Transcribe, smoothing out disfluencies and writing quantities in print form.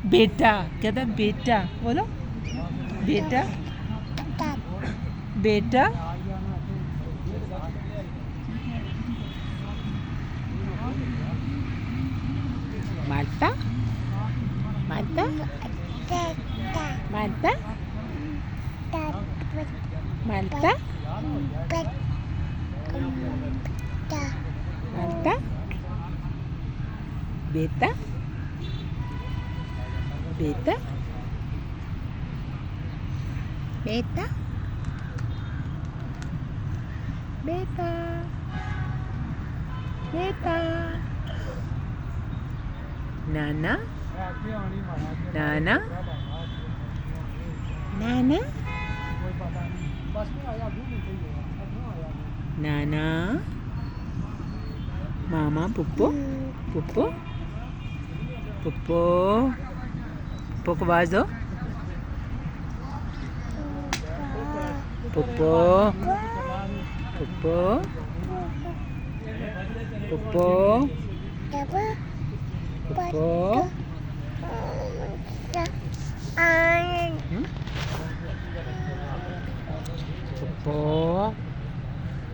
बेटा कहता है बेटा, बोलो बेटा बेटा। माता माता माता माता माता बेटा बेटा बेटा बेटा बेटा। नाना नाना नाना नाना मामा पुप्पो पुप्पो पुप्पो पुप्पो को आवाज दो। पुप्पो पुप्पो पुप्पो पुप्पो पुप्पो